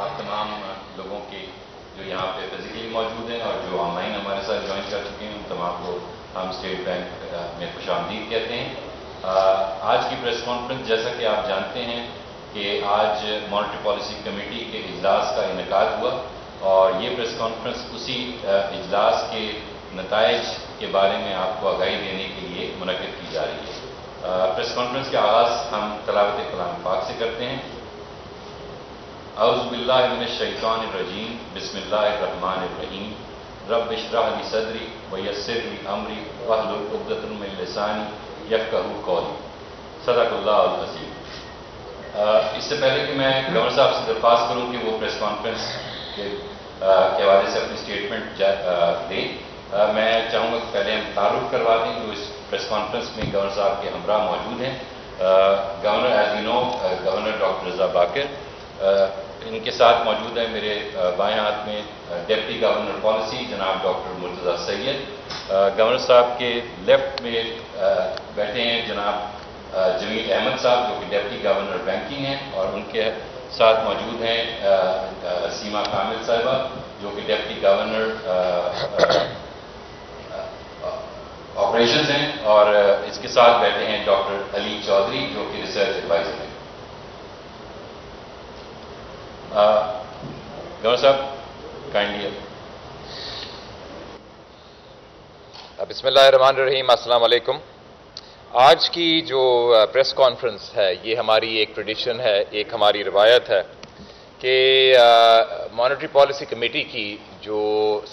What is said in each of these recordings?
آپ تمام لوگوں کے جو یہاں پہ فزیکلی موجود ہیں اور جو آن لائن ہمارے ساتھ جوائن کر چکے ہیں ان تمام کو ہم اسٹیٹ بینک میں خوش آمدید کہتے ہیں. آج کی پریس کانفرنس جیسا کہ آپ جانتے ہیں کہ آج مانیٹری پالیسی کمیٹی کے اجلاس کا انعقاد ہوا اور یہ پریس کانفرنس اسی اجلاس کے نتائج کے بارے میں آپ کو آگاہی دینے کے لیے منعقد کی جا رہی ہے. پریس کانفرنس کا آغاز ہم تلاوت کلام پاک سے کرتے ہیں. اعوذ باللہ من الشیطان الرجیم بسم اللہ الرحمن الرحیم رب اشرح لی صدری ویسر لی امری واحلل عقدۃ من لسانی یفقہوا قولی. صدق اللہ العظیم. اس سے پہلے کہ میں گورنر صاحب سے درخواست کروں کہ وہ پریس کانفرنس کے حوالے سے اپنی اسٹیٹمنٹ دیں، میں چاہوں گا کہ پہلے ہم تعارف کروا دیں جو اس پریس کانفرنس میں گورنر صاحب کے ہمراہ موجود ہیں. Governor as you know governor doctor Reza Baqir, ان کے ساتھ موجود ہیں میرے بائیں ہاتھ میں ڈپٹی گورنر پالیسی جناب ڈاکٹر مرتضیٰ سید. گورنر صاحب کے لیفٹ میں بیٹھے ہیں جناب جمیل احمد صاحب جو کہ ڈپٹی گورنر بینکنگ ہیں، اور ان کے ساتھ موجود ہیں سیما کامل صاحبہ جو کہ ڈپٹی گورنر آپریشنز ہیں، اور اس کے ساتھ بیٹھے ہیں ڈاکٹر علی چودھری جو کہ ریسرچ ایڈوائزر ہیں. گورنر صاحب کائنڈلی. بسم اللہ الرحمن الرحیم. السلام علیکم. آج کی جو پریس کانفرنس ہے یہ ہماری ایک ٹریڈیشن ہے، ایک ہماری روایت ہے کہ مانیٹری پالیسی کمیٹی کی جو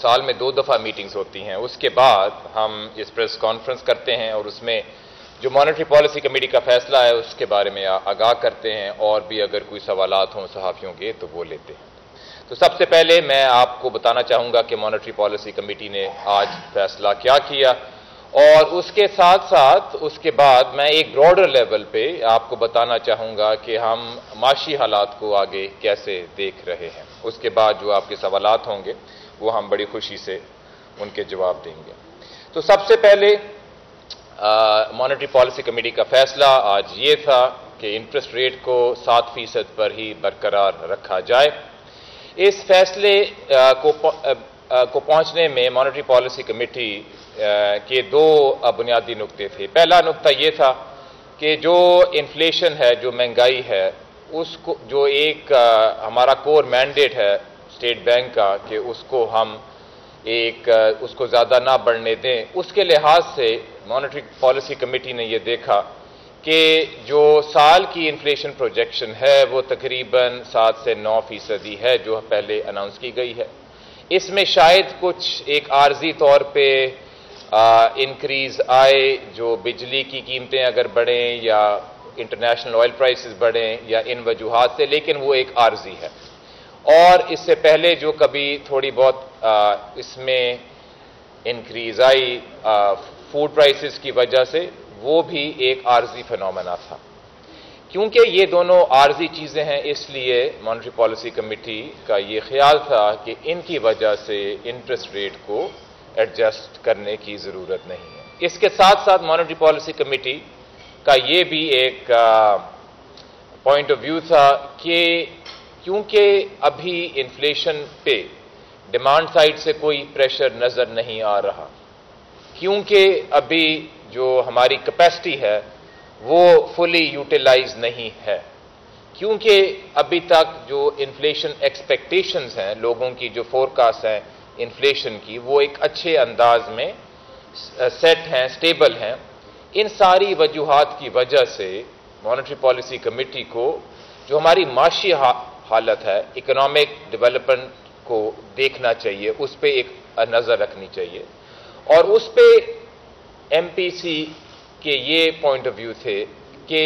سال میں 2 دفعہ میٹنگز ہوتی ہیں اس کے بعد ہم اس پریس کانفرنس کرتے ہیں اور اس میں جو مانیٹری پالیسی کمیٹی کا فیصلہ ہے اس کے بارے میں آگاہ کرتے ہیں، اور بھی اگر کوئی سوالات ہوں صحافیوں کے تو وہ لیتے ہیں. تو سب سے پہلے میں آپ کو بتانا چاہوں گا کہ مانیٹری پالیسی کمیٹی نے آج فیصلہ کیا کیا، اور اس کے ساتھ ساتھ اس کے بعد میں ایک براڈر لیول پہ آپ کو بتانا چاہوں گا کہ ہم معاشی حالات کو آگے کیسے دیکھ رہے ہیں. اس کے بعد جو آپ کے سوالات ہوں گے وہ ہم بڑی خوشی سے ان کے جواب دیں گے. تو سب سے پہلے مانیٹری پالیسی کمیٹی کا فیصلہ آج یہ تھا کہ انٹرسٹ ریٹ کو 7% پر ہی برقرار رکھا جائے. اس فیصلے کو پہنچنے میں مانیٹری پالیسی کمیٹی کے 2 بنیادی نقطے تھے. پہلا نقطہ یہ تھا کہ جو انفلیشن ہے، جو مہنگائی ہے، اس کو جو ایک ہمارا کور مینڈیٹ ہے اسٹیٹ بینک کا کہ اس کو ہم اس کو زیادہ نہ بڑھنے دیں، اس کے لحاظ سے مانیٹری پالیسی کمیٹی نے یہ دیکھا کہ جو سال کی انفلیشن پروجیکشن ہے وہ تقریباً 7 سے 9% ہے جو پہلے اناؤنس کی گئی ہے. اس میں شاید کچھ ایک عارضی طور پہ انکریز آئے، جو بجلی کی قیمتیں اگر بڑھیں یا انٹرنیشنل آئل پرائسز بڑھیں یا ان وجوہات سے، لیکن وہ ایک عارضی ہے. اور اس سے پہلے جو کبھی تھوڑی بہت اس میں انکریز آئی فوڈ پرائسز کی وجہ سے، وہ بھی ایک عارضی فنومینا تھا. کیونکہ یہ دونوں عارضی چیزیں ہیں اس لیے مانیٹری پالیسی کمیٹی کا یہ خیال تھا کہ ان کی وجہ سے انٹرسٹ ریٹ کو ایڈجسٹ کرنے کی ضرورت نہیں ہے. اس کے ساتھ ساتھ مانیٹری پالیسی کمیٹی کا یہ بھی ایک پوائنٹ آف ویو تھا کہ کیونکہ ابھی انفلیشن پہ ڈیمانڈ سائڈ سے کوئی پریشر نظر نہیں آ رہا، کیونکہ ابھی جو ہماری کیپیسٹی ہے وہ فلی یوٹیلائز نہیں ہے، کیونکہ ابھی تک جو انفلیشن ایکسپیکٹیشنز ہیں لوگوں کی، جو فورکاسٹ ہیں انفلیشن کی، وہ ایک اچھے انداز میں سیٹ ہیں، سٹیبل ہیں. ان ساری وجوہات کی وجہ سے مانیٹری پالیسی کمیٹی کو جو ہماری معاشی حالت ہے، اکنامک ڈیولپمنٹ کو دیکھنا چاہیے، اس پہ ایک نظر رکھنی چاہیے. اور اس پہ ایم پی سی کے یہ پوائنٹ آف ویو تھے کہ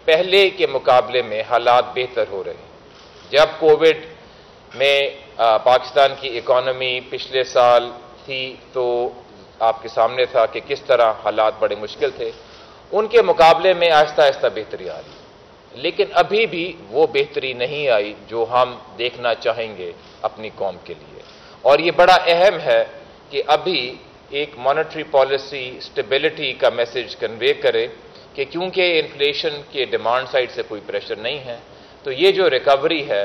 پہلے کے مقابلے میں حالات بہتر ہو رہے ہیں. جب کووڈ میں پاکستان کی اکانومی پچھلے سال تھی تو آپ کے سامنے تھا کہ کس طرح حالات بڑے مشکل تھے، ان کے مقابلے میں آہستہ آہستہ بہتری آ رہی ہے. لیکن ابھی بھی وہ بہتری نہیں آئی جو ہم دیکھنا چاہیں گے اپنی قوم کے لیے. اور یہ بڑا اہم ہے کہ ابھی ایک مانیٹری پالیسی سٹیبلٹی کا میسج کنوے کرے کہ کیونکہ انفلیشن کے ڈیمانڈ سائڈ سے کوئی پریشر نہیں ہے تو یہ جو ریکوری ہے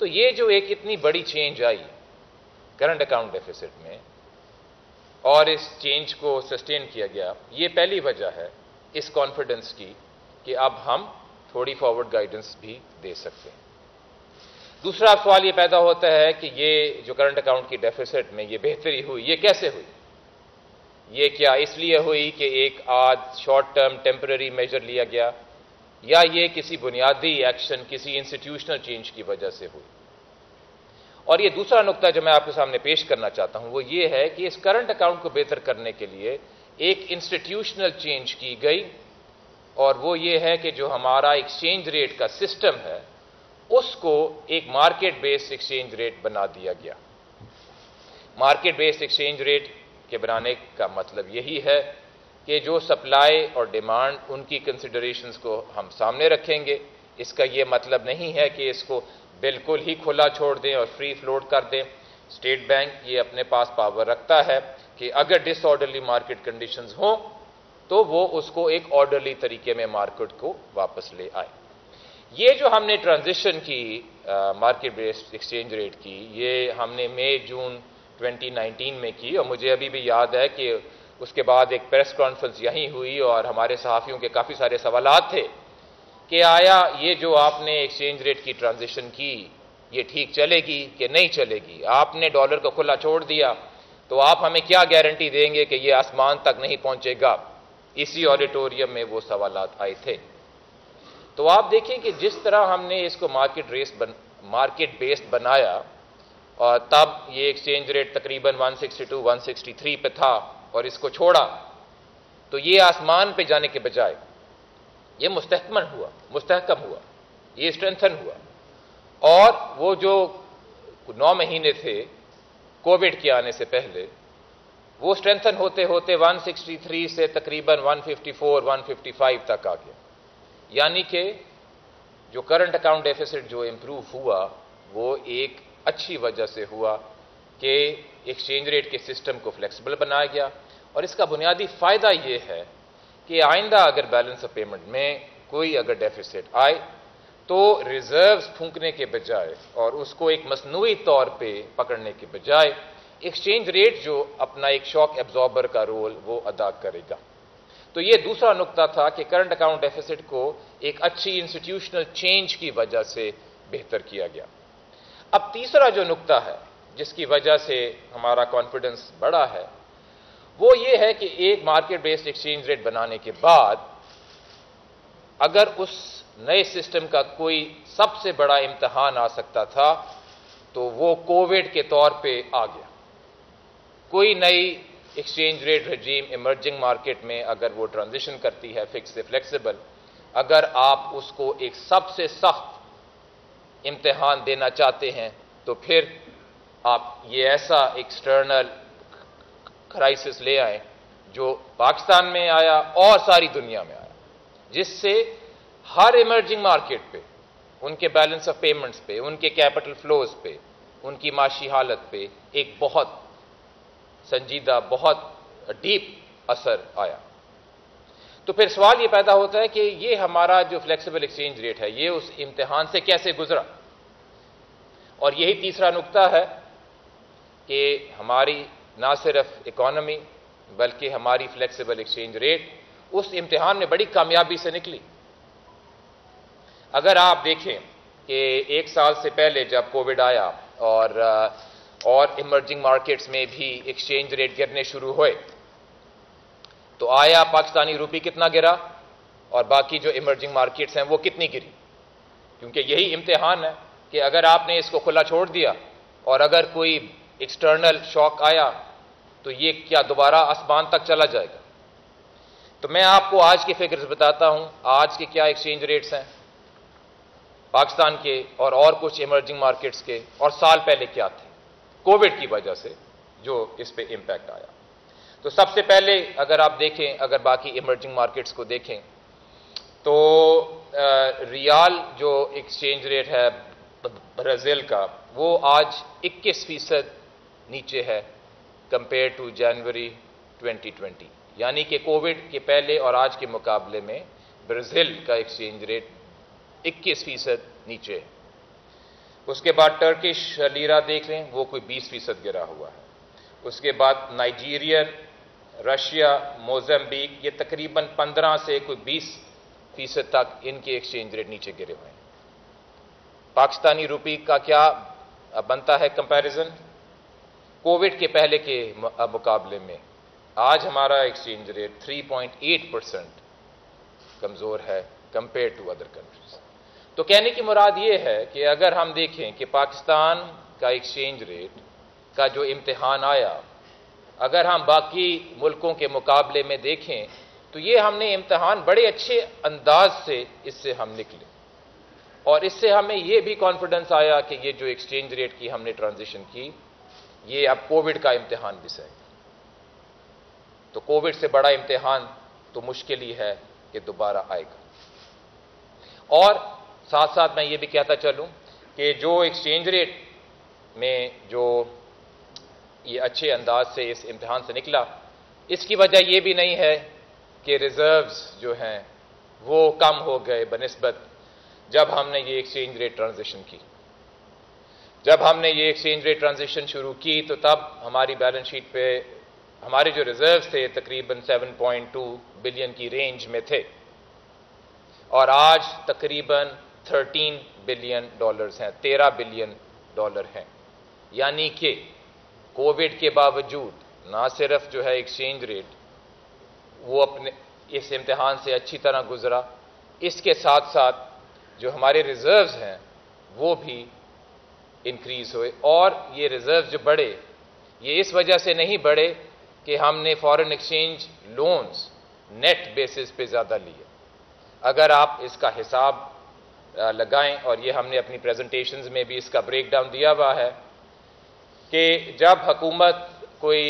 تو یہ جو ایک اتنی بڑی چینج آئی کرنٹ اکاؤنٹ ڈیفیسٹ میں اور اس چینج کو سسٹین کیا گیا، یہ پہلی وجہ ہے اس کانفیڈنس کی کہ اب ہم تھوڑی فارورڈ گائیڈنس بھی دے سکتے ہیں۔ دوسرا سوال یہ پیدا ہوتا ہے کہ یہ جو کرنٹ اکاؤنٹ کی ڈیفیسٹ میں یہ بہتری ہوئی، یہ کیسے ہوئی؟ یہ کیا اس لیے ہوئی کہ ایک شارٹ ٹرم ٹیمپرری میجر لیا گیا، یا یہ کسی بنیادی ایکشن، کسی انسٹیٹیوشنل چینج کی وجہ سے ہوئی؟ اور یہ دوسرا نقطہ جو میں آپ کے سامنے پیش کرنا چاہتا ہوں وہ یہ ہے کہ اس کرنٹ اکاؤنٹ کو بہتر کرنے کے لیے ایک انسٹیٹیوشنل چینج کی گئی، اور وہ یہ ہے کہ جو ہمارا ایکسچینج ریٹ کا سسٹم ہے اس کو ایک مارکیٹ بیس ایکسچینج ریٹ بنا دیا گیا۔ مارکیٹ بیس ایکسچینج ریٹ کے بنانے کا مطلب یہی ہے کہ جو سپلائی اور ڈیمانڈ ان کی کنسیڈریشنز کو ہم سامنے رکھیں گے۔ اس کا یہ مطلب نہیں ہے کہ اس کو بالکل ہی کھلا چھوڑ دیں اور فری فلوٹ کر دیں۔ اسٹیٹ بینک یہ اپنے پاس پاور رکھتا ہے کہ اگر ڈس آرڈرلی مارکیٹ کنڈیشنز ہوں تو وہ اس کو ایک آرڈرلی طریقے میں مارکیٹ کو واپس لے آئے۔ یہ جو ہم نے ٹرانزیشن کی مارکیٹ بیسڈ ایکسچینج ریٹ کی، یہ ہم نے مئی جون 2019 میں کی، اور مجھے ابھی بھی یاد ہے کہ اس کے بعد ایک پریس کانفرنس یہیں ہوئی اور ہمارے صحافیوں کے کافی سارے سوالات تھے کہ آیا یہ جو آپ نے ایکسچینج ریٹ کی ٹرانزیشن کی یہ ٹھیک چلے گی کہ نہیں چلے گی؟ آپ نے ڈالر کو کھلا چھوڑ دیا تو آپ ہمیں کیا گارنٹی دیں گے کہ یہ آسمان تک نہیں پہنچے گا؟ اسی آڈیٹوریم میں وہ سوالات آئے تھے۔ تو آپ دیکھیں کہ جس طرح ہم نے اس کو مارکیٹ بیسڈ بنایا، اور تب یہ ایکسچینج ریٹ تقریباً 162 163 پہ تھا اور اس کو چھوڑا تو یہ آسمان پہ جانے کے بجائے یہ مستحکم ہوا، یہ اسٹرینتھن ہوا، اور وہ جو 9 مہینے تھے کووڈ کے آنے سے پہلے وہ اسٹرینتھن ہوتے ہوتے 163 سے تقریباً 154 155 تک آ گیا۔ یعنی کہ جو کرنٹ اکاؤنٹ ڈیفیسٹ جو امپروو ہوا وہ ایک اچھی وجہ سے ہوا کہ ایکسچینج ریٹ کے سسٹم کو فلیکسیبل بنایا گیا، اور اس کا بنیادی فائدہ یہ ہے کہ آئندہ اگر بیلنس آف پیمنٹ میں کوئی اگر ڈیفیسٹ آئے تو ریزروز پھونکنے کے بجائے اور اس کو ایک مصنوعی طور پہ پکڑنے کے بجائے ایکسچینج ریٹ جو اپنا ایک شاک ایبزاربر کا رول وہ ادا کرے گا۔ تو یہ دوسرا نقطہ تھا کہ کرنٹ اکاؤنٹ ڈیفیسٹ کو ایک اچھی انسٹیٹیوشنل چینج کی وجہ سے بہتر کیا گیا۔ اب تیسرا جو نقطہ ہے جس کی وجہ سے ہمارا کانفیڈنس بڑا ہے وہ یہ ہے کہ ایک مارکیٹ بیسڈ ایکسچینج ریٹ بنانے کے بعد اگر اس نئے سسٹم کا کوئی سب سے بڑا امتحان آ سکتا تھا تو وہ کووڈ کے طور پہ آ گیا۔ کوئی نئی ایکسچینج ریٹ رجیم ایمرجنگ مارکیٹ میں اگر وہ ٹرانزیشن کرتی ہے فکس سے فلیکسیبل، اگر آپ اس کو ایک سب سے سخت امتحان دینا چاہتے ہیں تو پھر آپ یہ ایسا ایکسٹرنل کرائسس لے آئیں جو پاکستان میں آیا اور ساری دنیا میں آیا، جس سے ہر ایمرجنگ مارکیٹ پہ، ان کے بیلنس آف پیمنٹس پہ، ان کے کیپٹل فلوز پہ، ان کی معاشی حالت پہ ایک بہت سنجیدہ، بہت ڈیپ اثر آیا۔ تو پھر سوال یہ پیدا ہوتا ہے کہ یہ ہمارا جو فلیکسیبل ایکسچینج ریٹ ہے یہ اس امتحان سے کیسے گزرا؟ اور یہی تیسرا نقطہ ہے کہ ہماری نہ صرف اکانومی بلکہ ہماری فلیکسیبل ایکسچینج ریٹ اس امتحان میں بڑی کامیابی سے نکلی۔ اگر آپ دیکھیں کہ ایک سال سے پہلے جب کووڈ آیا اور ایمرجنگ مارکیٹس میں بھی ایکسچینج ریٹ گرنے شروع ہوئے تو آیا پاکستانی روپی کتنا گرا اور باقی جو ایمرجنگ مارکیٹس ہیں وہ کتنی گری؟ کیونکہ یہی امتحان ہے کہ اگر آپ نے اس کو کھلا چھوڑ دیا اور اگر کوئی ایکسٹرنل شاک آیا تو یہ کیا دوبارہ آسمان تک چلا جائے گا؟ تو میں آپ کو آج کے فگرز بتاتا ہوں، آج کے کیا ایکسچینج ریٹس ہیں پاکستان کے اور کچھ ایمرجنگ مارکیٹس کے، اور سال پہلے کیا تھے کووڈ کی وجہ سے جو اس پہ امپیکٹ آیا۔ تو سب سے پہلے اگر آپ دیکھیں، اگر باقی ایمرجنگ مارکیٹس کو دیکھیں تو ریال جو ایکسچینج ریٹ ہے برازیل کا وہ آج 21% نیچے ہے کمپیئر ٹو جنوری 2020، یعنی کہ کووڈ کے پہلے اور آج کے مقابلے میں برازیل کا ایکسچینج ریٹ 21% نیچے ہے۔ اس کے بعد ٹرکش لیرا دیکھ لیں، وہ کوئی 20% گرا ہوا ہے. اس کے بعد نائجیرین، رشیا، موزمبیک، یہ تقریباً 15 سے کوئی 20% تک ان کے ایکسچینج ریٹ نیچے گرے ہوئے ہیں. پاکستانی روپی کا کیا بنتا ہے کمپیریزن؟ کووڈ کے پہلے کے مقابلے میں آج ہمارا ایکسچینج ریٹ 3.8% کمزور ہے کمپیئر ٹو ادر کنٹریز. تو کہنے کی مراد یہ ہے کہ اگر ہم دیکھیں کہ پاکستان کا ایکسچینج ریٹ کا جو امتحان آیا، اگر ہم باقی ملکوں کے مقابلے میں دیکھیں تو یہ ہم نے امتحان بڑے اچھے انداز سے اس سے ہم نکلے، اور اس سے ہمیں یہ بھی کانفیڈنس آیا کہ یہ جو ایکسچینج ریٹ کی ہم نے ٹرانزیشن کی، یہ اب کووڈ کا امتحان بھی سہے. تو کووڈ سے بڑا امتحان تو مشکل ہی ہے کہ دوبارہ آئے گا. اور ساتھ ساتھ میں یہ بھی کہتا چلوں کہ جو ایکسچینج ریٹ میں جو یہ اچھے انداز سے اس امتحان سے نکلا، اس کی وجہ یہ بھی نہیں ہے کہ ریزروز جو ہیں وہ کم ہو گئے بنسبت جب ہم نے یہ ایکسچینج ریٹ ٹرانزیشن کی. جب ہم نے یہ ایکسچینج ریٹ ٹرانزیشن شروع کی تو تب ہماری بیلنس شیٹ پہ ہمارے جو ریزروز تھے تقریباً 7.2 بلین کی رینج میں تھے، اور آج تقریباً 13 بلین ڈالرز ہیں، 13 بلین ڈالر ہیں. یعنی کہ کووڈ کے باوجود نہ صرف جو ہے ایکسچینج ریٹ وہ اپنے اس امتحان سے اچھی طرح گزرا، اس کے ساتھ ساتھ جو ہمارے ریزروز ہیں وہ بھی انکریز ہوئے. اور یہ ریزروز جو بڑھے، یہ اس وجہ سے نہیں بڑھے کہ ہم نے foreign exchange loans net basis پہ زیادہ لیے. اگر آپ اس کا حساب لگائیں، اور یہ ہم نے اپنی پریزنٹیشنز میں بھی اس کا بریک ڈاؤن دیا ہوا ہے کہ جب حکومت کوئی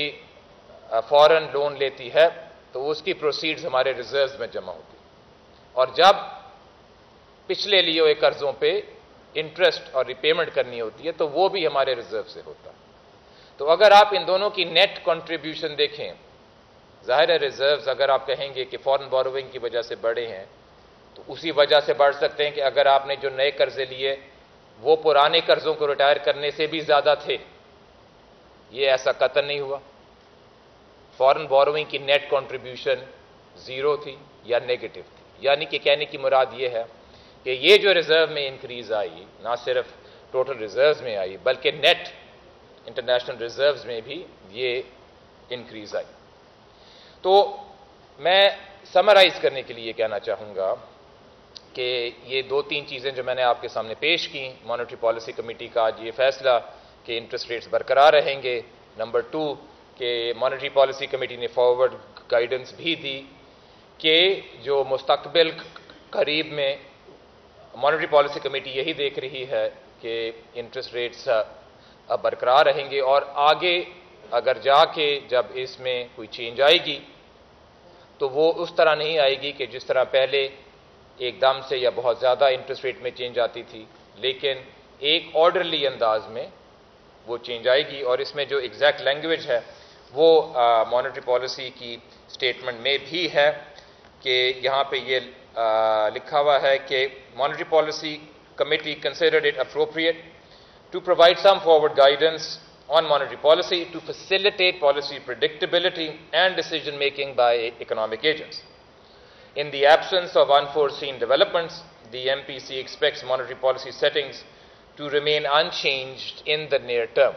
فارن لون لیتی ہے تو اس کی پروسیڈز ہمارے ریزروز میں جمع ہوتی، اور جب پچھلے لیے ہوئے قرضوں پہ انٹرسٹ اور ریپیمنٹ کرنی ہوتی ہے تو وہ بھی ہمارے ریزرو سے ہوتا. تو اگر آپ ان دونوں کی نیٹ کنٹریبیوشن دیکھیں، ظاہر ہے ریزروز اگر آپ کہیں گے کہ فارن بوروئنگ کی وجہ سے بڑھے ہیں تو اسی وجہ سے بڑھ سکتے ہیں کہ اگر آپ نے جو نئے قرضے لیے وہ پرانے قرضوں کو ریٹائر کرنے سے بھی زیادہ تھے. یہ ایسا قطعاً نہیں ہوا. فارن بوروئنگ کی نیٹ کنٹریبیوشن 0 تھی یا نیگیٹو تھی. یعنی کہ کہنے کی مراد یہ ہے کہ یہ جو ریزرو میں انکریز آئی، نہ صرف ٹوٹل ریزروز میں آئی بلکہ نیٹ انٹرنیشنل ریزروز میں بھی یہ انکریز آئی. تو میں سمرائز کرنے کے لیے کہنا چاہوں گا کہ یہ 2-3 چیزیں جو میں نے آپ کے سامنے پیش کی، مانیٹری پالیسی کمیٹی کا آج یہ فیصلہ کہ انٹرسٹ ریٹس برقرار رہیں گے. نمبر 2 کہ مانیٹری پالیسی کمیٹی نے فارورڈ گائیڈنس بھی دی کہ جو مستقبل قریب میں مانیٹری پالیسی کمیٹی یہی دیکھ رہی ہے کہ انٹرسٹ ریٹس برقرار رہیں گے، اور آگے اگر جا کے جب اس میں کوئی چینج آئے گی تو وہ اس طرح نہیں آئے گی کہ جس طرح پہلے ایک دم سے یا بہت زیادہ انٹرسٹ ریٹ میں چینج آتی تھی، لیکن ایک آرڈرلی انداز میں وہ چینج آئے گی. اور اس میں جو ایگزیکٹ لینگویج ہے وہ مانیٹری پالیسی کی اسٹیٹمنٹ میں بھی ہے کہ یہاں پہ یہ لکھا ہوا ہے کہ monetary policy committee considered it appropriate to provide some forward guidance on monetary policy to facilitate policy predictability and decision making by economic agents. In the absence of unforeseen developments, the MPC expects monetary policy settings to remain unchanged in the near term.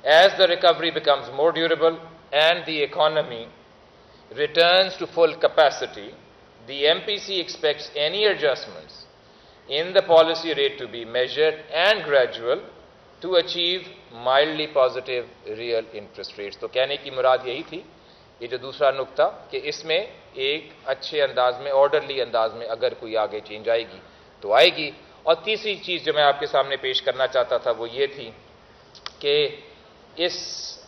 As the recovery becomes more durable and the economy returns to full capacity, the MPC expects any adjustments in the policy rate to be measured and gradual to achieve mildly positive real interest rates. تو کہنے کی مراد یہی تھی، یہ جو دوسرا نقطہ کہ اس میں ایک اچھے انداز میں آرڈرلی انداز میں اگر کوئی آگے چینج آئے گی تو آئے گی. اور تیسری چیز جو میں آپ کے سامنے پیش کرنا چاہتا تھا وہ یہ تھی کہ اس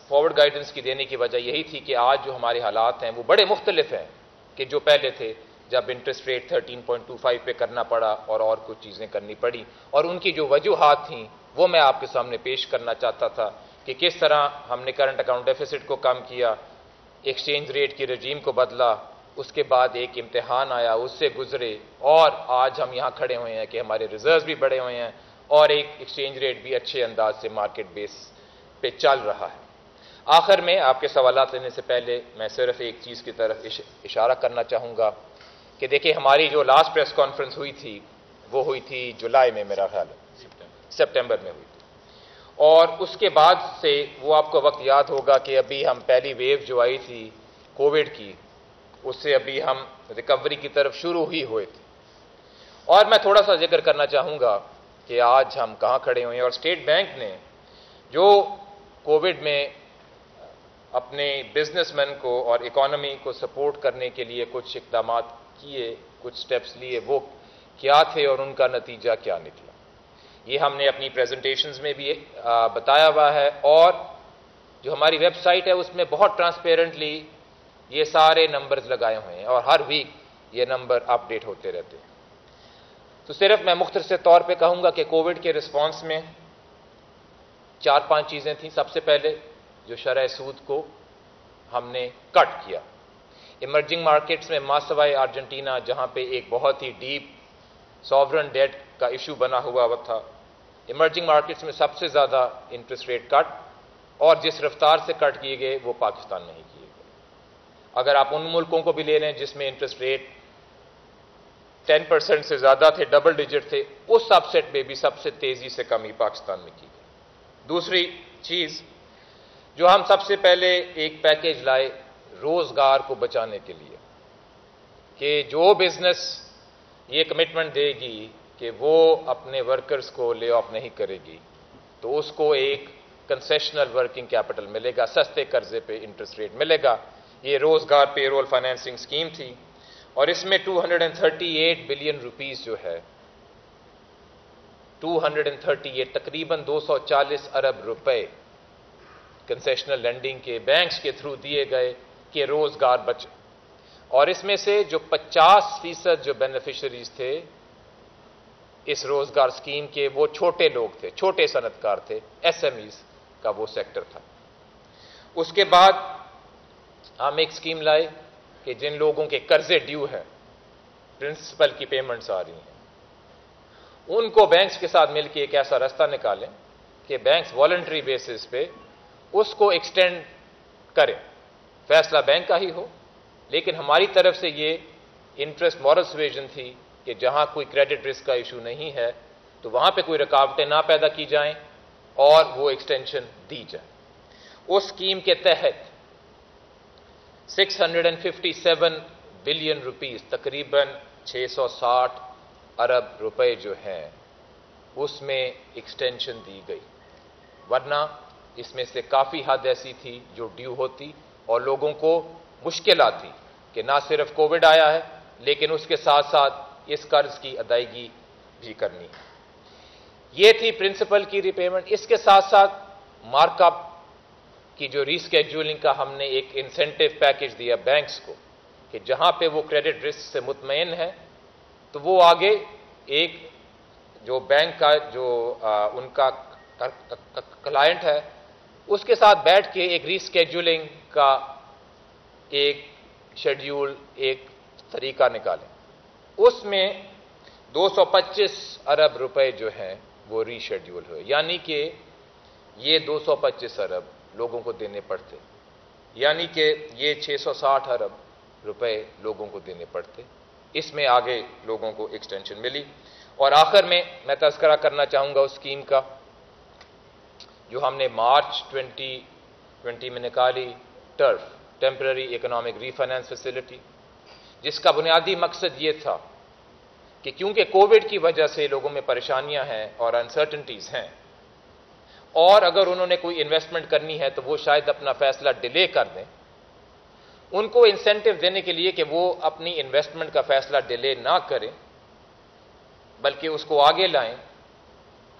فارورڈ گائیڈنس کی دینے کی وجہ یہی تھی کہ آج جو ہمارے حالات ہیں وہ بڑے مختلف ہیں کہ جو پہلے تھے جب انٹرسٹ ریٹ 13.25 پہ کرنا پڑا اور کچھ چیزیں کرنی پڑی، اور ان کی جو وجوہات تھیں وہ میں آپ کے سامنے پیش کرنا چاہتا تھا کہ کس طرح ہم نے کرنٹ اکاؤنٹ ڈیفیسٹ کو کم کیا، ایکسچینج ریٹ کی رجیم کو بدلا، اس کے بعد ایک امتحان آیا، اس سے گزرے، اور آج ہم یہاں کھڑے ہوئے ہیں کہ ہمارے ریزروز بھی بڑے ہوئے ہیں اور ایک ایکسچینج ریٹ بھی اچھے انداز سے مارکیٹ بیس پہ چل رہا ہے۔ آخر میں آپ کے سوالات لینے سے پہلے میں صرف ایک چیز کی طرف اشارہ کرنا چاہوں گا کہ دیکھیں ہماری جو لاسٹ پریس کانفرنس ہوئی تھی وہ ہوئی تھی جولائی میں، میرا خیال ہے سپٹمبر میں ہوئی تھی، اور اس کے بعد سے وہ آپ کو وقت یاد ہوگا کہ ابھی ہم پہلی ویو جو آئی تھی کووڈ کی اس سے ابھی ہم ریکوری کی طرف شروع ہی ہوئے تھے۔ اور میں تھوڑا سا ذکر کرنا چاہوں گا کہ آج ہم کہاں کھڑے ہوئے ہیں، اور اسٹیٹ بینک نے جو کووڈ میں اپنے بزنس مین کو اور اکانومی کو سپورٹ کرنے کے لیے کچھ اقدامات کیے، کچھ سٹیپس لیے، وہ کیا تھے اور ان کا نتیجہ کیا نکلا، یہ ہم نے اپنی پریزنٹیشنز میں بھی بتایا ہوا ہے، اور جو ہماری ویب سائٹ ہے اس میں بہت ٹرانسپیرنٹلی یہ سارے نمبرز لگائے ہوئے ہیں اور ہر ویک یہ نمبر اپ ڈیٹ ہوتے رہتے ہیں۔ تو صرف میں مختصر طور پہ کہوں گا کہ کووڈ کے رسپانس میں 4-5 چیزیں تھیں۔ سب سے پہلے جو شرح سود کو ہم نے کٹ کیا، ایمرجنگ مارکیٹس میں سوائے ارجنٹینا جہاں پہ ایک بہت ہی ڈیپ ساورن ڈیٹ کا ایشو بنا ہوا تھا، ایمرجنگ مارکیٹس میں سب سے زیادہ انٹرسٹ ریٹ کٹ، اور جس رفتار سے کٹ کیے گئے وہ پاکستان میں ہی کیے گئے۔ اگر آپ ان ملکوں کو بھی لے لیں جس میں انٹرسٹ ریٹ 10% سے زیادہ تھے، ڈبل ڈیجٹ تھے، اس سب سیٹ میں بھی سب سے تیزی سے کمی پاکستان میں کی گئی۔ دوسری چیز جو ہم سب سے پہلے ایک پیکیج لائے روزگار کو بچانے کے لیے، کہ جو بزنس یہ کمٹمنٹ دے گی کہ وہ اپنے ورکرز کو لے آف نہیں کرے گی تو اس کو ایک کنسیشنل ورکنگ کیپٹل ملے گا، سستے قرضے پہ انٹرسٹ ریٹ ملے گا۔ یہ روزگار پے رول فائنینسنگ اسکیم تھی، اور اس میں 238 بلین روپیز جو ہے، 238 تقریباً 240 ارب روپے کنسیشنل لینڈنگ کے بینکس کے تھرو دیے گئے کہ روزگار بچے، اور اس میں سے جو 50% جو بینیفیشریز تھے اس روزگار اسکیم کے وہ چھوٹے لوگ تھے، چھوٹے صنعت کار تھے، ایس ایم ایز کا وہ سیکٹر تھا۔ اس کے بعد ہم ایک اسکیم لائے کہ جن لوگوں کے قرضے ڈیو ہیں، پرنسپل کی پیمنٹس آ رہی ہیں، ان کو بینکس کے ساتھ مل کے ایک ایسا راستہ نکالیں کہ بینکس والنٹری بیسس پہ اس کو ایکسٹینڈ کریں، فیصلہ بینک کا ہی ہو، لیکن ہماری طرف سے یہ انٹرسٹ مورل سویژن تھی کہ جہاں کوئی کریڈٹ رسک کا ایشو نہیں ہے تو وہاں پہ کوئی رکاوٹیں نہ پیدا کی جائیں اور وہ ایکسٹینشن دی جائے۔ اس اسکیم کے تحت 657 بلین روپیز، تقریباً 660 ارب روپے جو ہیں اس میں ایکسٹینشن دی گئی، ورنہ اس میں سے کافی حد ایسی تھی جو ڈیو ہوتی اور لوگوں کو مشکل آتی کہ نہ صرف کووڈ آیا ہے لیکن اس کے ساتھ ساتھ اس قرض کی ادائیگی بھی کرنی ہے۔ یہ تھی پرنسپل کی ری پیمنٹ۔ اس کے ساتھ ساتھ مارک اپ کی جو ری اسکیڈولنگ کا ہم نے ایک انسینٹو پیکج دیا بینکس کو کہ جہاں پہ وہ کریڈٹ رسک سے مطمئن ہے تو وہ آگے ایک جو بینک کا جو ان کا کلائنٹ ہے اس کے ساتھ بیٹھ کے ایک ری اسکیڈولنگ کا ایک شیڈیول، ایک طریقہ نکالیں۔ اس میں 225 ارب روپے جو ہیں وہ ری شیڈیول ہوئے، یعنی کہ یہ 225 ارب لوگوں کو دینے پڑتے، یعنی کہ یہ 660 ارب روپے لوگوں کو دینے پڑتے۔ اس میں آگے لوگوں کو ایکسٹینشن ملی۔ اور آخر میں تذکرہ کرنا چاہوں گا اس اسکیم کا جو ہم نے مارچ 2020 میں نکالی، ٹرف ٹیمپرری اکنامک ری فائنانس فیسلٹی، جس کا بنیادی مقصد یہ تھا کہ کیونکہ کووڈ کی وجہ سے لوگوں میں پریشانیاں ہیں اور انسرٹنٹیز ہیں، اور اگر انہوں نے کوئی انویسٹمنٹ کرنی ہے تو وہ شاید اپنا فیصلہ ڈیلے کر دیں، ان کو انسینٹو دینے کے لیے کہ وہ اپنی انویسٹمنٹ کا فیصلہ ڈیلے نہ کریں بلکہ اس کو آگے لائیں،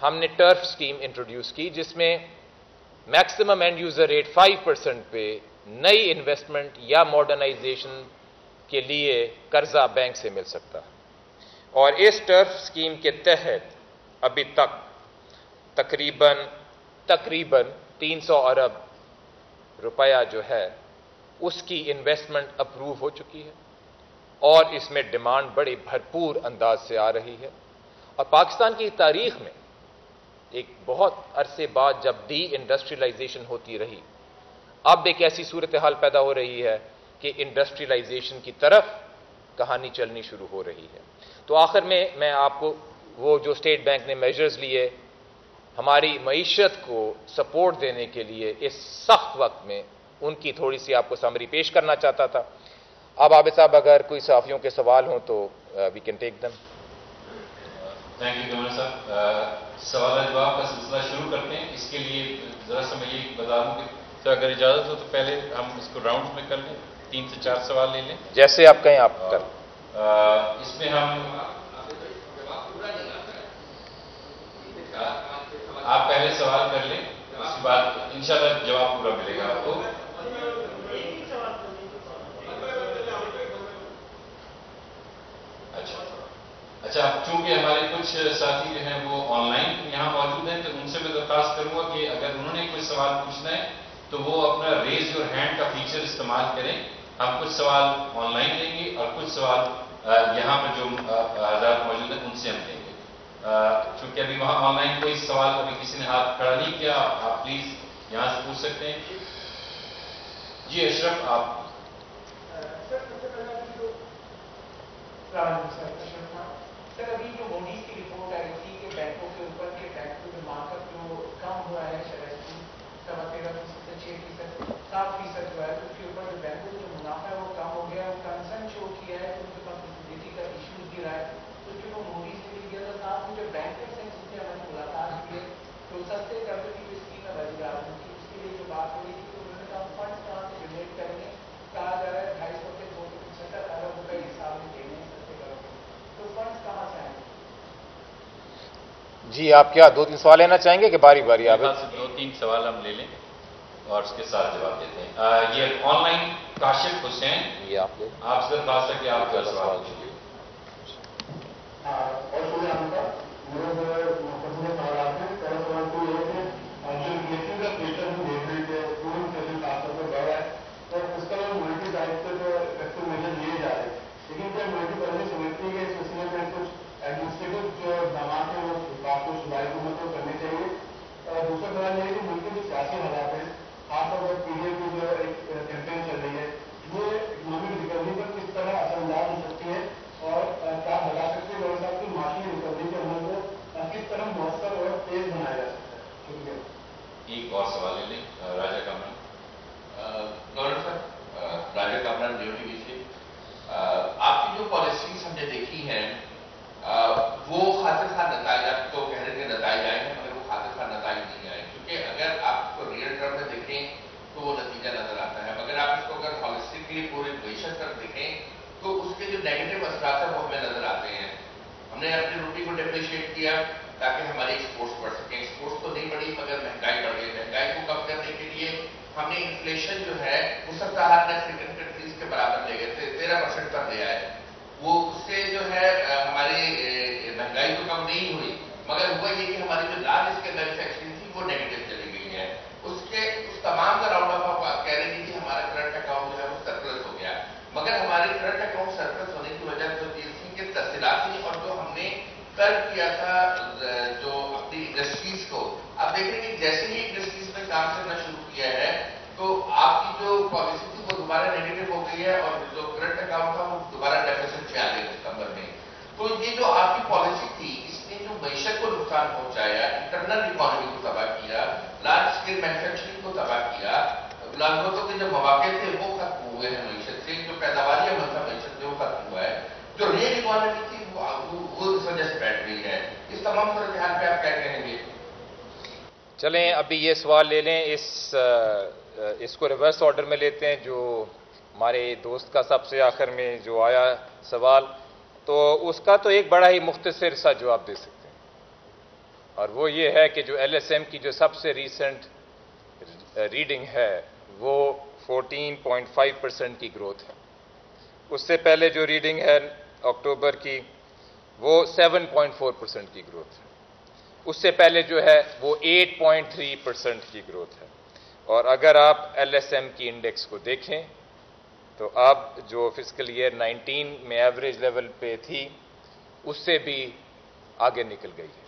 ہم نے ٹرف اسکیم انٹروڈیوس کی جس میں میکسیمم اینڈ یوزر ریٹ 5% پہ نئی انویسٹمنٹ یا ماڈرنائزیشن کے لیے قرضہ بینک سے مل سکتا ہے۔ اور اس ٹرف اسکیم کے تحت ابھی تک تقریباً 300 ارب روپیہ جو ہے اس کی انویسٹمنٹ اپروو ہو چکی ہے، اور اس میں ڈیمانڈ بڑی بھرپور انداز سے آ رہی ہے۔ اور پاکستان کی تاریخ میں ایک بہت عرصے بعد جب ڈی انڈسٹریلائزیشن ہوتی رہی، اب ایک ایسی صورتحال پیدا ہو رہی ہے کہ انڈسٹریلائزیشن کی طرف کہانی چلنی شروع ہو رہی ہے۔ تو آخر میں آپ کو وہ جو اسٹیٹ بینک نے میجرز لیے ہماری معیشت کو سپورٹ دینے کے لیے اس سخت وقت میں، ان کی تھوڑی سی آپ کو سمری پیش کرنا چاہتا تھا۔ اب عابد صاحب اگر کوئی صحافیوں کے سوال ہوں تو we can take them. Thank you governor صاحب، سوال جواب کا سلسلہ شروع کرتے ہیں۔ اس کے لیے ذرا سا میں یہ بتا دوں کہ تو اگر اجازت ہو تو پہلے ہم اس کو راؤنڈ میں کر لیں، 3 سے 4 سوال لے لیں، جیسے آپ کہیں آپ کر۔ اس میں ہم آپ پہلے سوال کر لیں، اس کے بعد انشاءاللہ جواب پورا ملے گا آپ کو۔ اچھا، چونکہ ہمارے کچھ ساتھی جو ہیں وہ آن لائن یہاں موجود ہیں، تو ان سے میں درخواست کروں گا کہ اگر انہوں نے کوئی سوال پوچھنا ہے تو وہ اپنا ریز یور ہینڈ کا فیچر استعمال کریں۔ ہم کچھ سوال آن لائن لیں گے اور کچھ سوال یہاں پر جو حضرات موجود ہیں ان سے ہم لیں گے۔ چونکہ ابھی وہاں آن لائن کوئی سوال ابھی کسی نے ہاتھ کھڑا نہیں کیا، آپ پلیز یہاں سے پوچھ سکتے ہیں۔ جی اشرف، آپ۔ سر ابھی جو موڈیز کی رپورٹ آئی تھی کہ بینکوں کے اوپر کے ٹیکس جو مارک اپ جو کم ہوا ہے شرح کی 13% سے 6%، 7% ہوا ہے، تو اس کے اوپر جو بینکوں کا جو منافع ہے وہ کم ہو گیا ہے، وہ کنسرن شو کیا ہے کہ ان کے پاس لکوڈیٹی کا ایشوز بھی رہا ہے، تو اس کے وہ موڈیز نے بھی دیا تھا۔ ساتھ میں جو بینکرز ہیں جن سے ہماری ملاقات کی ہے تو سستے قرضے کی جو اسکیم ہے وزیر اعظم کی، اس کے لیے جو بات ہو رہی تھی تو انہوں نے کہا فنڈس کہاں سے جنریٹ کریں گے، کہا جا رہا ہے 250 سے 275 ارب روپے حساب میں دینے ہیں سستے قرضے، تو فنڈس کہاں سے آئیں گے؟ جی آپ کیا 2-3 سوال لینا چاہیں گے کہ باری باری آپ؟ 2-3 سوال ہم لے لیں اور اس کے ساتھ جواب دیتے ہیں۔ یہ آن لائن کاشف حسین، یہ آپ لے آپ سے درخواست ہے کہ آپ کا سوال پوچھیے۔ دوسرا سوال یہ ہے کہ ملک کے جو سیاسی حالات ہیں، خاص طور پر پی ڈی ایم کی جو ایک کیمپین چل رہی ہے، یہ اکنامک ریکوری پر کس طرح اثر انداز ہو سکتی ہے اور کیا بتا سکتے ہیں گورنر صاحب کی معاشی ریکوری کے عمل کو کس طرح مؤثر اور تیز بنایا جا سکتا ہے؟ شکریہ۔ ایک اور سوال لے لیں، راجہ کامران۔ گورنر صاحب، راجہ کامران ریو ٹی وی سے، آپ کی جو پالیسیز ہم نے دیکھی ہیں وہ خاطر خواہ نتائج تو کہہ رہے تھے نتائج آئے ہیں، مگر وہ خاطر خواہ نتائج نہیں آئے، کیونکہ اگر آپ اس کو ریئل ٹرم میں دیکھیں تو وہ نتیجہ نظر آتا ہے، مگر آپ اس کو اگر ہالسٹکلی پورے معیشت پر دیکھیں تو اس کے جو نیگیٹو اثرات ہیں وہ ہمیں نظر آتے ہیں۔ ہم نے اپنی روٹی کو ڈیپریشیٹ کیا تاکہ ہماری ایکسپورٹس بڑھ سکیں، ایکسپورٹس تو نہیں بڑھی مگر مہنگائی بڑھ گئی، مہنگائی کو کم کرنے کے لیے ہم نے انفلیشن جو ہے وہ 17 افریقن کنٹریز کے برابر لے گئے تھے، 13% پر لے آئے، وہ اس سے جو ہے ہماری مہنگائی تو کم نہیں ہوئی مگر ہوا یہ کہ ہماری جو لارج اسکیل مینوفیکچرنگ تھی وہ نیگیٹو چلی گئی ہے۔ اس تمام کا راؤنڈ اپ آپ کہہ رہے ہیں کہ ہمارا کرنٹ اکاؤنٹ جو ہے وہ سرپلس ہو گیا، مگر ہمارے کرنٹ اکاؤنٹ سرپلس ہونے کی وجہ تو یہ تھی کہ تصدیقات تھی اور جو ہم نے قرض کیا تھا جو اپنی انڈسٹریز کو، آپ دیکھ رہے ہیں کہ جیسے ہی انڈسٹریز میں کام کرنا شروع کیا ہے تو آپ کی جو پالیسی تھی وہ دوبارہ نیگیٹو ہو گئی ہے اور جو کرنٹ اکاؤنٹ تھا وہ دوبارہ ڈیفیسٹ میں آ گیا ستمبر میں۔ تو یہ جو آپ کی پالیسی تھی اس نے جو معیشت کو نقصان پہنچایا، انٹرنل اکانومی کو تباہ کیا، لارج اسکیل مینوفیکچرنگ کو تباہ کیا، ملازمتوں کے جو مواقع تھے وہ ختم ہوئے ہیں معیشت سے، جو پیداواری عمل تھا معیشت سے وہ ختم ہوا ہے، جو ریل اکانومی تھی وہ اس وجہ سے بیٹھ گئی ہے۔ اس تمام صورتحال پہ آپ کیا کہیں گے؟ چلیں ابھی یہ سوال لے لیں، اس کو ریورس آرڈر میں لیتے ہیں، جو ہمارے دوست کا سب سے آخر میں جو آیا سوال، تو اس کا تو ایک بڑا ہی مختصر سا جواب دے سکتے ہیں، اور وہ یہ ہے کہ جو ایل ایس ایم کی جو سب سے ریسنٹ ریڈنگ ہے وہ 14.5% کی گروتھ ہے، اس سے پہلے جو ریڈنگ ہے اکتوبر کی وہ 7.4% کی گروتھ ہے، اس سے پہلے جو ہے وہ 8.3% کی گروتھ ہے، اور اگر آپ ایل ایس ایم کی انڈیکس کو دیکھیں تو اب جو فسکل ایئر 19 میں ایوریج لیول پہ تھی اس سے بھی آگے نکل گئی ہے۔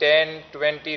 10, 20,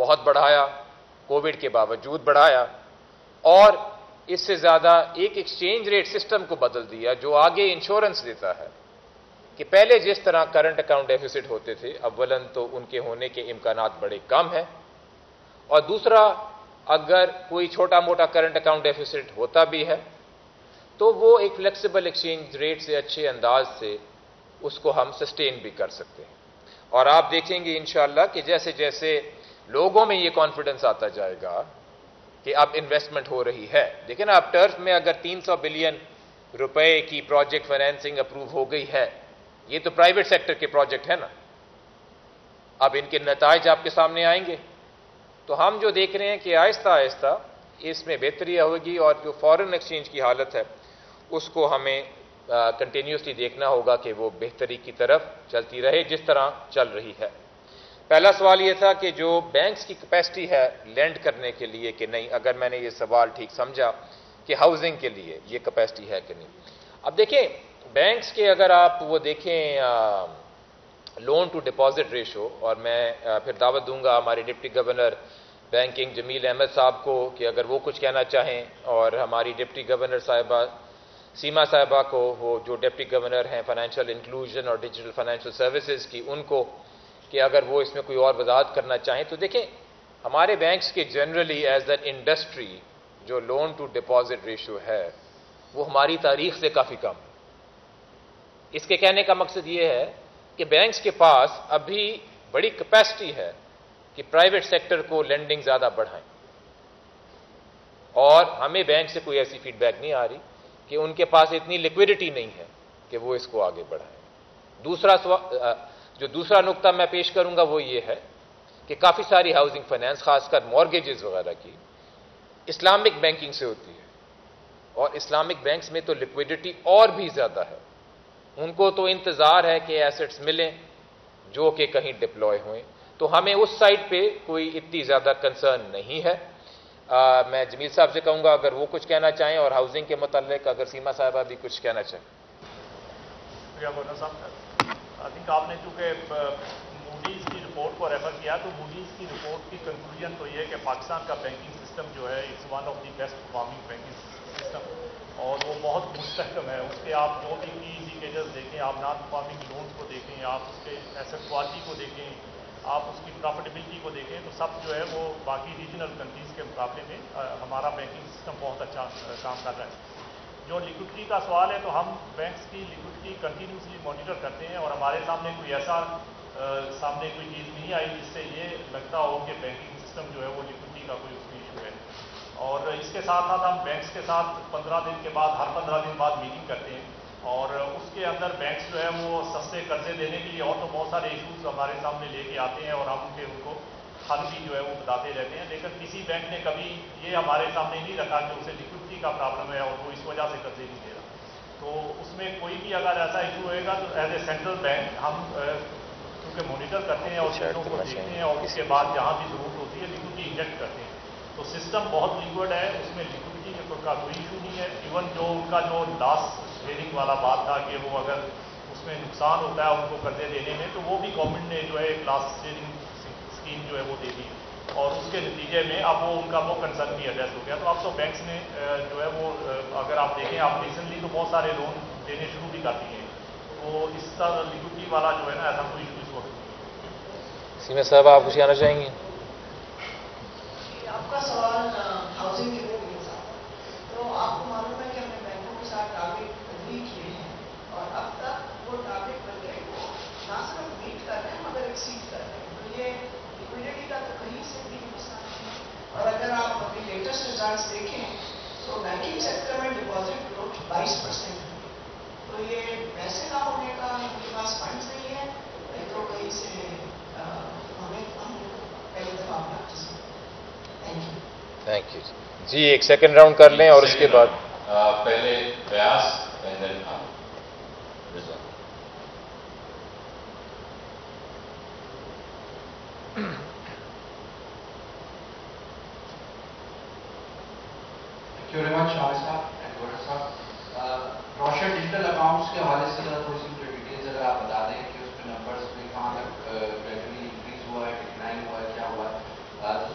بہت بڑھایا، کووڈ کے باوجود بڑھایا، اور اس سے زیادہ ایک ایکسچینج ریٹ سسٹم کو بدل دیا جو آگے انشورنس دیتا ہے کہ پہلے جس طرح کرنٹ اکاؤنٹ ڈیفیسٹ ہوتے تھے، اولاً تو ان کے ہونے کے امکانات بڑے کم ہیں، اور دوسرا اگر کوئی چھوٹا موٹا کرنٹ اکاؤنٹ ڈیفیسٹ ہوتا بھی ہے تو وہ ایک فلیکسیبل ایکسچینج ریٹ سے اچھے انداز سے اس کو ہم سسٹین بھی کر سکتے ہیں۔ اور آپ دیکھیں گے انشاءاللہ کہ جیسے جیسے لوگوں میں یہ کانفیڈنس آتا جائے گا کہ اب انویسٹمنٹ ہو رہی ہے، دیکھیں نا، اب ٹرف میں اگر 300 بلین روپے کی پروجیکٹ فائنینسنگ اپروو ہو گئی ہے، یہ تو پرائیویٹ سیکٹر کے پروجیکٹ ہے نا، اب ان کے نتائج آپ کے سامنے آئیں گے۔ تو ہم جو دیکھ رہے ہیں کہ آہستہ آہستہ اس میں بہتری ہوگی، اور جو فارن ایکسچینج کی حالت ہے اس کو ہمیں کنٹینیوسلی دیکھنا ہوگا کہ وہ بہتری کی طرف چلتی رہے جس طرح چل رہی ہے۔ پہلا سوال یہ تھا کہ جو بینکس کی کیپیسٹی ہے لینڈ کرنے کے لیے کہ نہیں، اگر میں نے یہ سوال ٹھیک سمجھا کہ ہاؤسنگ کے لیے یہ کیپیسٹی ہے کہ نہیں۔ اب دیکھیں بینکس کے اگر آپ وہ دیکھیں لون ٹو ڈپازٹ ریشو، اور میں پھر دعوت دوں گا ہمارے ڈپٹی گورنر بینکنگ جمیل احمد صاحب کو کہ اگر وہ کچھ کہنا چاہیں، اور ہماری ڈپٹی گورنر صاحبہ سیما صاحبہ کو، وہ جو ڈپٹی گورنر ہیں فائنینشیل انکلوژن اور ڈیجیٹل فائنینشیل سروسز کی، ان کو کہ اگر وہ اس میں کوئی اور وضاحت کرنا چاہیں۔ تو دیکھیں ہمارے بینکس کے جنرلی ایز این انڈسٹری جو لون ٹو ڈپازٹ ریشو ہے وہ ہماری تاریخ سے کافی کم ہے۔ اس کے کہنے کا مقصد یہ ہے کہ بینکس کے پاس ابھی بڑی کیپیسٹی ہے کہ پرائیویٹ سیکٹر کو لینڈنگ زیادہ بڑھائیں، اور ہمیں بینک سے کوئی ایسی فیڈ بیک نہیں آ رہی کہ ان کے پاس اتنی لیکوئڈٹی نہیں ہے کہ وہ اس کو آگے بڑھائیں۔ دوسرا نقطہ میں پیش کروں گا وہ یہ ہے کہ کافی ساری ہاؤسنگ فائنینس، خاص کر مورگیجز وغیرہ کی، اسلامک بینکنگ سے ہوتی ہے، اور اسلامک بینکس میں تو لیکوئڈٹی اور بھی زیادہ ہے، ان کو تو انتظار ہے کہ ایسٹس ملیں جو کہ کہیں ڈپلوائے ہوئیں، تو ہمیں اس سائڈ پہ کوئی اتنی زیادہ کنسرن نہیں ہے۔ میں جمیل صاحب سے کہوں گا اگر وہ کچھ کہنا چاہیں، اور ہاؤسنگ کے متعلق اگر سیما صاحبہ بھی کچھ کہنا چاہیں۔ گورنر صاحب، آئی تھنک آپ نے چونکہ موڈیز کی رپورٹ کو ریفر کیا، تو موڈیز کی رپورٹ کی کنکلوژن تو یہ ہے کہ پاکستان کا بینکنگ سسٹم جو ہے it's one of the best performing banking system, اور وہ بہت مستحکم ہے۔ اس کے آپ جو بھی کی انڈیکیٹرز دیکھیں، آپ نان پرفارمنگ لونز کو دیکھیں، آپ اس کے ایسٹ کوالٹی کو دیکھیں، آپ اس کی پروفیٹیبلٹی کو دیکھیں، تو سب جو ہے وہ باقی ریجنل کنٹریز کے مقابلے میں ہمارا بینکنگ سسٹم بہت اچھا کام کر رہا ہے۔ جو لیکوڈٹی کا سوال ہے، تو ہم بینکس کی لیکوڈٹی کنٹینیوسلی مانیٹر کرتے ہیں، اور ہمارے سامنے کوئی ایسا کوئی چیز نہیں آئی جس سے یہ لگتا ہو کہ بینکنگ سسٹم جو ہے وہ لیکوڈٹی کا کوئی اس میں ایشو ہے۔ اور اس کے ساتھ ساتھ ہم بینکس کے ساتھ 15 دن کے بعد، ہر 15 دن بعد میٹنگ کرتے ہیں، اور اس کے اندر بینکس جو ہے وہ سستے قرضے دینے کے لیے اور تو بہت سارے ایشوز ہمارے سامنے لے کے آتے ہیں، اور ہم ان کو حل بھی جو ہے وہ بتاتے رہتے ہیں، لیکن کسی بینک نے کبھی یہ ہمارے سامنے نہیں رکھا کہ اسے لیکوڈٹی کا پرابلم ہے اور وہ اس وجہ سے قرضے نہیں دے رہا۔ تو اس میں کوئی بھی اگر ایسا ایشو ہوئے گا تو ایز اے سینٹرل بینک ہم کیونکہ مانیٹر کرتے ہیں اور چیزوں کو دیکھتے ہیں، اور اس کے بعد جہاں بھی ضرورت ہوتی ہے لیکوڈٹی انجیکٹ کرتے ہیں۔ تو سسٹم بہت لیکوڈ ہے، اس میں لیکوڈٹی کا کوئی ایشو نہیں ہے۔ ایون جو ان کا جو لاس شیئرنگ والا بات تھا کہ وہ اگر اس میں نقصان ہوتا ہے ان کو قرضے دینے میں، تو وہ بھی گورنمنٹ نے جو ہے ایک لاس شیئرنگ اسکیم جو ہے وہ دے دی، اور اس کے نتیجے میں اب وہ ان کا وہ کنسرن بھی ایڈریس ہو گیا۔ تو اب تو بینکس نے جو ہے وہ اگر آپ دیکھیں، آپ ریسنٹلی تو بہت سارے لون دینے شروع بھی کر دیے ہیں، تو اس طرح لیکوڈٹی والا جو ہے نا ایسا کوئی ایشو اس وقت نہیں۔ سیما صاحب آپ کچھ کہنا چاہیں گے؟ آپ کا سوال ہاؤسنگ کے اوپر تھا، تو آپ کو معلوم ہے کہ ہم نے بینکوں کے ساتھ ٹارگیٹ اگری کیے ہیں، اور اب تک وہ ٹارگیٹ بندے کو نہ صرف میٹ کر رہے ہیں مگر ایکسیڈ کر رہے ہیں، تو یہ لیکوڈیٹی کا تو کہیں سے بھی مسئلہ نہیں ہے۔ اور اگر آپ ابھی لیٹسٹ ریزلٹس دیکھیں تو بینکنگ سیکٹر میں ڈپازٹ گروتھ 22% ہے، تو یہ پیسے نہ ہونے کا ان کے پاس فنڈز نہیں ہے، نہیں تو کہیں سے ہمیں پہلے دفعہ آپ تھینک یو جی، ایک سیکنڈ راؤنڈ کر لیں اور اس کے بعد پہلے بیاس رضا۔ Thank you very much, Shahid صاحب and Gordon صاحب۔ روشن ڈیجیٹل اکاؤنٹس کے حوالے سے تھوڑی سی مجھے ڈیٹیلز اگر آپ بتا دیں کہ اس میں نمبرز میں کہاں تک گریجولی انکریز ہوا ہے، ڈکلائن ہوا ہے، کیا ہوا ہے۔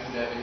to 11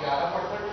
11%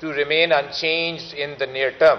to remain unchanged in the near term.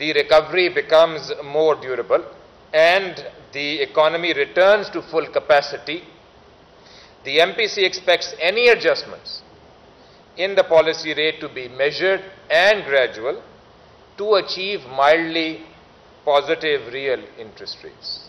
the recovery becomes more durable and the economy returns to full capacity, the MPC expects any adjustments in the policy rate to be measured and gradual to achieve mildly positive real interest rates.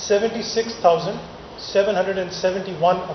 76,771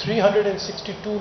$362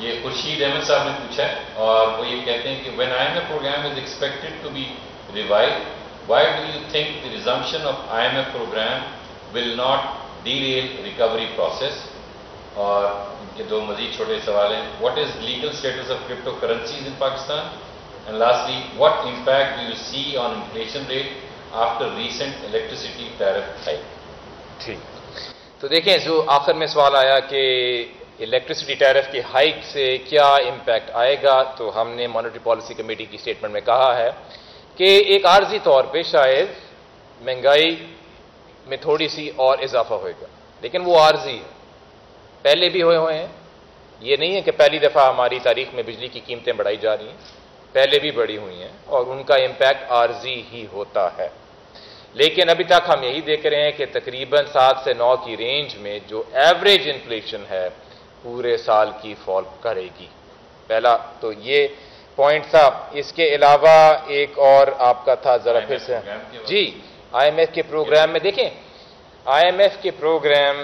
یہ خورشید احمد صاحب نے پوچھا ہے اور وہ یہ کہتے ہیں کہ when IMF program is expected to be revived, why do you think the resumption of IMF program will not derail recovery process? اور ان کے دو مزید چھوٹے سوال ہیں. What is legal status of cryptocurrencies in Pakistan? And lastly, what impact do you see on inflation rate after recent electricity tariff hike? ٹھیک. تو دیکھیں جو آخر میں سوال آیا کہ الیکٹریسٹی ٹیرف کی ہائیک سے کیا امپیکٹ آئے گا، تو ہم نے مانیٹری پالیسی کمیٹی کی اسٹیٹمنٹ میں کہا ہے کہ ایک عارضی طور پہ شاید مہنگائی میں تھوڑی سی اور اضافہ ہوئے گا، لیکن وہ عارضی ہے. پہلے بھی ہوئے ہیں، یہ نہیں ہے کہ پہلی دفعہ ہماری تاریخ میں بجلی کی قیمتیں بڑھائی جا رہی ہیں، پہلے بھی بڑھی ہوئی ہیں اور ان کا امپیکٹ عارضی ہی ہوتا ہے. لیکن ابھی تک ہم یہی دیکھ رہے ہیں کہ تقریباً 7 سے 9 کی رینج میں جو ایوریج انفلیشن ہے پورے سال کی فال کرے گی. پہلا تو یہ پوائنٹ تھا. اس کے علاوہ ایک اور آپ کا تھا ذرا پھر سے جی IMF کے پروگرام میں دیکھیں، IMF کے پروگرام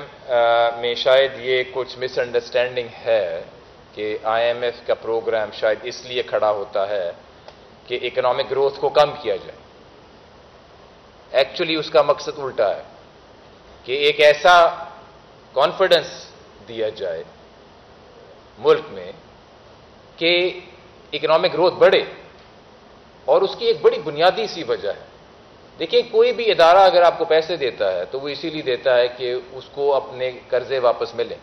میں شاید یہ کچھ مس انڈرسٹینڈنگ ہے کہ IMF کا پروگرام شاید اس لیے کھڑا ہوتا ہے کہ اکنامک گروتھ کو کم کیا جائے. ایکچولی اس کا مقصد الٹا ہے کہ ایک ایسا کانفیڈنس دیا جائے ملک میں کہ اکنامک گروتھ بڑھے. اور اس کی ایک بڑی بنیادی سی وجہ ہے. دیکھیں کوئی بھی ادارہ اگر آپ کو پیسے دیتا ہے تو وہ اسی لیے دیتا ہے کہ اس کو اپنے قرضے واپس ملیں.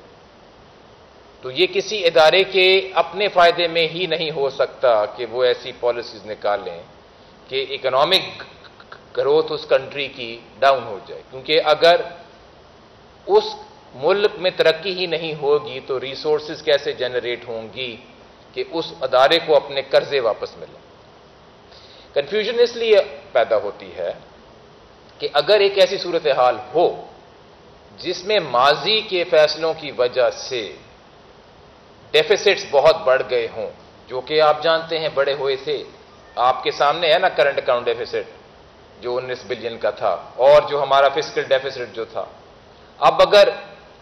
تو یہ کسی ادارے کے اپنے فائدے میں ہی نہیں ہو سکتا کہ وہ ایسی پالیسیز نکالیں کہ اکنامک گروتھ اس کنٹری کی ڈاؤن ہو جائے. کیونکہ اگر اس ملک میں ترقی ہی نہیں ہوگی تو ریسورسز کیسے جنریٹ ہوں گی کہ اس ادارے کو اپنے قرضے واپس ملیں. کنفیوژن اس لیے پیدا ہوتی ہے کہ اگر ایک ایسی صورتحال ہو جس میں ماضی کے فیصلوں کی وجہ سے ڈیفیسٹس بہت بڑھ گئے ہوں، جو کہ آپ جانتے ہیں بڑے ہوئے تھے، آپ کے سامنے ہے نا کرنٹ اکاؤنٹ ڈیفیسٹ جو 19 بلین کا تھا اور جو ہمارا فسکل ڈیفیسٹ جو تھا. اب اگر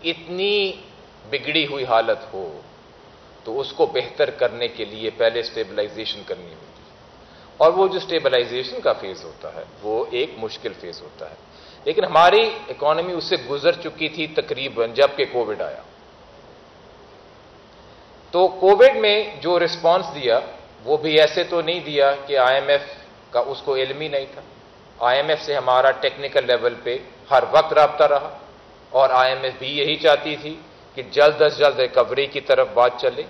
اتنی بگڑی ہوئی حالت ہو تو اس کو بہتر کرنے کے لیے پہلے سٹیبلائزیشن کرنی ہوگی. اور وہ جو سٹیبلائزیشن کا فیز ہوتا ہے وہ ایک مشکل فیز ہوتا ہے. لیکن ہماری اکانومی اس سے گزر چکی تھی تقریباً جب کہ کووڈ آیا. تو کووڈ میں جو رسپانس دیا وہ بھی ایسے تو نہیں دیا کہ IMF کا اس کو علم ہی نہیں تھا. IMF سے ہمارا ٹیکنیکل لیول پہ ہر وقت رابطہ رہا اور IMF بھی یہی چاہتی تھی کہ جلد از جلد ریکوری کی طرف بات چلے.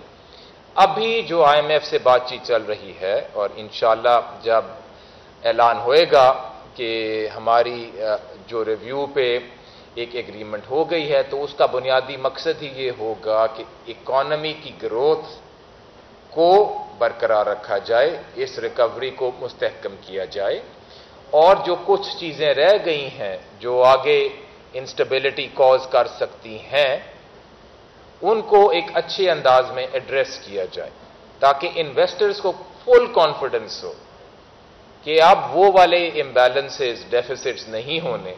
ابھی جو IMF سے بات چیت چل رہی ہے اور انشاءاللہ جب اعلان ہوئے گا کہ ہماری جو ریویو پہ ایک ایگریمنٹ ہو گئی ہے تو اس کا بنیادی مقصد ہی یہ ہوگا کہ اکانومی کی گروتھ کو برقرار رکھا جائے، اس ریکوری کو مستحکم کیا جائے اور جو کچھ چیزیں رہ گئی ہیں جو آگے انسٹیبلٹی کاز کر سکتی ہیں ان کو ایک اچھے انداز میں ایڈریس کیا جائے تاکہ انویسٹرز کو فل کانفیڈنس ہو کہ اب وہ والے امبیلنسز ڈیفیسٹس نہیں ہونے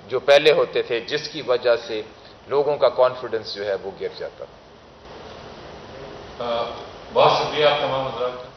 جو پہلے ہوتے تھے جس کی وجہ سے لوگوں کا کانفیڈنس جو ہے وہ گر جاتا. بہت شکریہ آپ تمام حضرات کا.